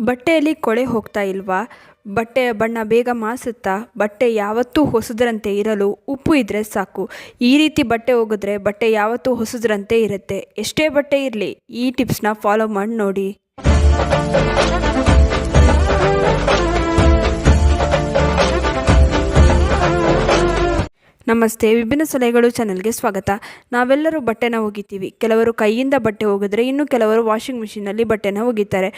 ಬಟ್ಟೆಯಲ್ಲಿ ಕೊಳೆ ಹೋಗ್ತಾ ಇಲ್ವಾ? ಬಟ್ಟೆಯ ಬಣ್ಣ ಬೇಗ ಮಾಸುತ್ತಾ? ಬಟ್ಟೆ ಯಾವತ್ತೂ ಹೊಸದರಂತೆ ಇರಲು ಉಪ್ಪು ಇದ್ದರೆ ಸಾಕು. ಈ ರೀತಿ ಬಟ್ಟೆ ಒಗೆದ್ರೆ ಬಟ್ಟೆ ಯಾವತ್ತೂ ಹೊಸದರಂತೆ ಇರುತ್ತೆ. ಎಷ್ಟೇ ಬಟ್ಟೆ ಇರಲಿ ಈ ಟಿಪ್ಸ್ನ ಫಾಲೋ ಮಾಡಿ ನೋಡಿ. ನಮಸ್ತೆ, ವಿಭಿನ್ನ ಸಲಹೆಗಳು ಚಾನಲ್ಗೆ ಸ್ವಾಗತ. ನಾವೆಲ್ಲರೂ ಬಟ್ಟೆನ ಒಗಿತೀವಿ. ಕೆಲವರು ಕೈಯಿಂದ ಬಟ್ಟೆ ಒಗೆದ್ರೆ, ಇನ್ನು ಕೆಲವರು ವಾಷಿಂಗ್ ಮಿಷಿನಲ್ಲಿ ಬಟ್ಟೆನ ಒಗಿತಾರೆ.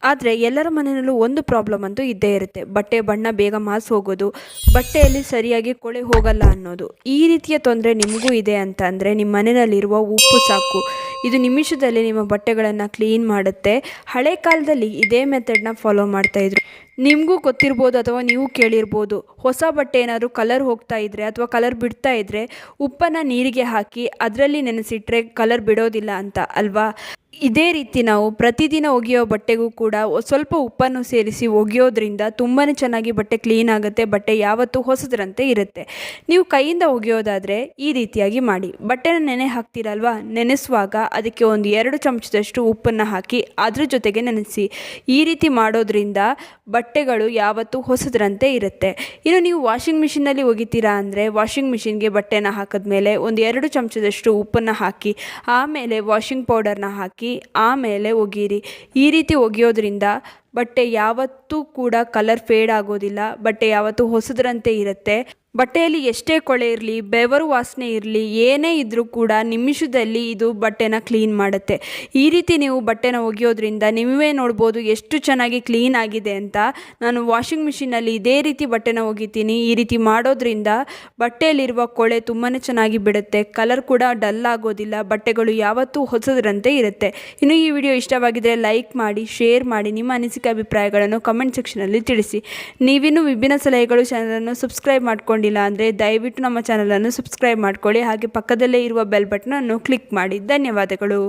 ಆದರೆ ಎಲ್ಲರ ಮನೆಯಲ್ಲೂ ಒಂದು ಪ್ರಾಬ್ಲಮ್ ಅಂತೂ ಇದ್ದೇ ಇರುತ್ತೆ. ಬಟ್ಟೆ ಬಣ್ಣ ಬೇಗ ಮಾಸಿ ಹೋಗೋದು, ಬಟ್ಟೆಯಲ್ಲಿ ಸರಿಯಾಗಿ ಕೊಳೆ ಹೋಗಲ್ಲ ಅನ್ನೋದು. ಈ ರೀತಿಯ ತೊಂದರೆ ನಿಮಗೂ ಇದೆ ಅಂತ ಅಂದರೆ ನಿಮ್ಮ ಮನೆಯಲ್ಲಿರುವ ಉಪ್ಪು ಸಾಕು. ಇದು ನಿಮಿಷದಲ್ಲಿ ನಿಮ್ಮ ಬಟ್ಟೆಗಳನ್ನು ಕ್ಲೀನ್ ಮಾಡುತ್ತೆ. ಹಳೆ ಕಾಲದಲ್ಲಿ ಇದೇ ಮೆಥಡ್ನ ಫಾಲೋ ಮಾಡ್ತಾಯಿದ್ರು. ನಿಮಗೂ ಗೊತ್ತಿರ್ಬೋದು ಅಥವಾ ನೀವು ಕೇಳಿರ್ಬೋದು. ಹೊಸ ಬಟ್ಟೆ ಏನಾದರೂ ಕಲರ್ ಹೋಗ್ತಾ ಇದ್ದರೆ ಅಥವಾ ಕಲರ್ ಬಿಡ್ತಾ ಇದ್ದರೆ ಉಪ್ಪನ್ನು ನೀರಿಗೆ ಹಾಕಿ ಅದರಲ್ಲಿ ನೆನೆಸಿಟ್ರೆ ಕಲರ್ ಬಿಡೋದಿಲ್ಲ ಅಂತ ಅಲ್ವಾ? ಇದೇ ರೀತಿ ನಾವು ಪ್ರತಿದಿನ ಒಗೆಯೋ ಬಟ್ಟೆಗೂ ಕೂಡ ಸ್ವಲ್ಪ ಉಪ್ಪನ್ನು ಸೇರಿಸಿ ಒಗೆಯೋದ್ರಿಂದ ತುಂಬಾ ಚೆನ್ನಾಗಿ ಬಟ್ಟೆ ಕ್ಲೀನ್ ಆಗುತ್ತೆ. ಬಟ್ಟೆ ಯಾವತ್ತೂ ಹೊಸದರಂತೆ ಇರುತ್ತೆ. ನೀವು ಕೈಯಿಂದ ಒಗೆಯೋದಾದರೆ ಈ ರೀತಿಯಾಗಿ ಮಾಡಿ. ಬಟ್ಟೆನ ನೆನೆ ಹಾಕ್ತೀರಲ್ವಾ? ನೆನೆಸುವಾಗ ಅದಕ್ಕೆ ಒಂದು 2 ಚಮಚದಷ್ಟು ಉಪ್ಪನ್ನು ಹಾಕಿ ಅದ್ರ ಜೊತೆಗೆ ನೆನೆಸಿ. ಈ ರೀತಿ ಮಾಡೋದ್ರಿಂದ ಬಟ್ಟೆಗಳು ಯಾವತ್ತೂ ಹೊಸದರಂತೆ ಇರುತ್ತೆ. ಇನ್ನು ನೀವು ವಾಷಿಂಗ್ ಮಿಷಿನಲ್ಲಿ ಒಗಿತೀರಾ ಅಂದರೆ ವಾಷಿಂಗ್ ಮಿಷಿನ್ಗೆ ಬಟ್ಟೆನ ಹಾಕಿದ್ಮೇಲೆ ಒಂದು 2 ಚಮಚದಷ್ಟು ಉಪ್ಪನ್ನು ಹಾಕಿ ಆಮೇಲೆ ವಾಷಿಂಗ್ ಪೌಡರ್ನ ಹಾಕಿ ಆಮೇಲೆ ಒಗೀರಿ. ಈ ರೀತಿ ಒಗೆಯೋದ್ರಿಂದ ಬಟ್ಟೆ ಯಾವತ್ತೂ ಕೂಡ ಕಲರ್ ಫೇಡ್ ಆಗೋದಿಲ್ಲ. ಬಟ್ಟೆ ಯಾವತ್ತೂ ಹೊಸದರಂತೆ ಇರುತ್ತೆ. ಬಟ್ಟೆಯಲ್ಲಿ ಎಷ್ಟೇ ಕೊಳೆ ಇರಲಿ, ಬೆವರು ವಾಸನೆ ಇರಲಿ, ಏನೇ ಇದ್ದರೂ ಕೂಡ ನಿಮಿಷದಲ್ಲಿ ಇದು ಬಟ್ಟೆನ ಕ್ಲೀನ್ ಮಾಡುತ್ತೆ. ಈ ರೀತಿ ನೀವು ಬಟ್ಟೆನ ಒಗೆಯೋದ್ರಿಂದ ನೀವೇ ನೋಡ್ಬೋದು ಎಷ್ಟು ಚೆನ್ನಾಗಿ ಕ್ಲೀನ್ ಆಗಿದೆ ಅಂತ. ನಾನು ವಾಷಿಂಗ್ ಮಿಷಿನಲ್ಲಿ ಇದೇ ರೀತಿ ಬಟ್ಟೆನ ಒಗಿತೀನಿ. ಈ ರೀತಿ ಮಾಡೋದ್ರಿಂದ ಬಟ್ಟೆಯಲ್ಲಿರುವ ಕೊಳೆ ತುಂಬಾ ಚೆನ್ನಾಗಿ ಬಿಡುತ್ತೆ. ಕಲರ್ ಕೂಡ ಡಲ್ ಆಗೋದಿಲ್ಲ. ಬಟ್ಟೆಗಳು ಯಾವತ್ತೂ ಹೊಸದರಂತೆ ಇರುತ್ತೆ. ಇನ್ನು ಈ ವಿಡಿಯೋ ಇಷ್ಟವಾಗಿದ್ದರೆ ಲೈಕ್ ಮಾಡಿ, ಶೇರ್ ಮಾಡಿ, ನಿಮ್ಮ ಅನಿಸಿಕೆ ಅಭಿಪ್ರಾಯಗಳನ್ನು ಕಮೆಂಟ್ ಸೆಕ್ಷನಲ್ಲಿ ತಿಳಿಸಿ. ನೀವಿನ್ನೂ ವಿಭಿನ್ನ ಸಲಹೆಗಳು ಚಾನಲನ್ನು ಸಬ್ಸ್ಕ್ರೈಬ್ ಮಾಡ್ಕೊಂಡು ಅಂದರೆ ದಯವಿಟ್ಟು ನಮ್ಮ ಚಾನಲನ್ನು ಸಬ್ಸ್ಕ್ರೈಬ್ ಮಾಡ್ಕೊಳ್ಳಿ. ಹಾಗೆ ಪಕ್ಕದಲ್ಲೇ ಇರುವ ಬೆಲ್ ಬಟನ್ ಅನ್ನು ಕ್ಲಿಕ್ ಮಾಡಿ. ಧನ್ಯವಾದಗಳು.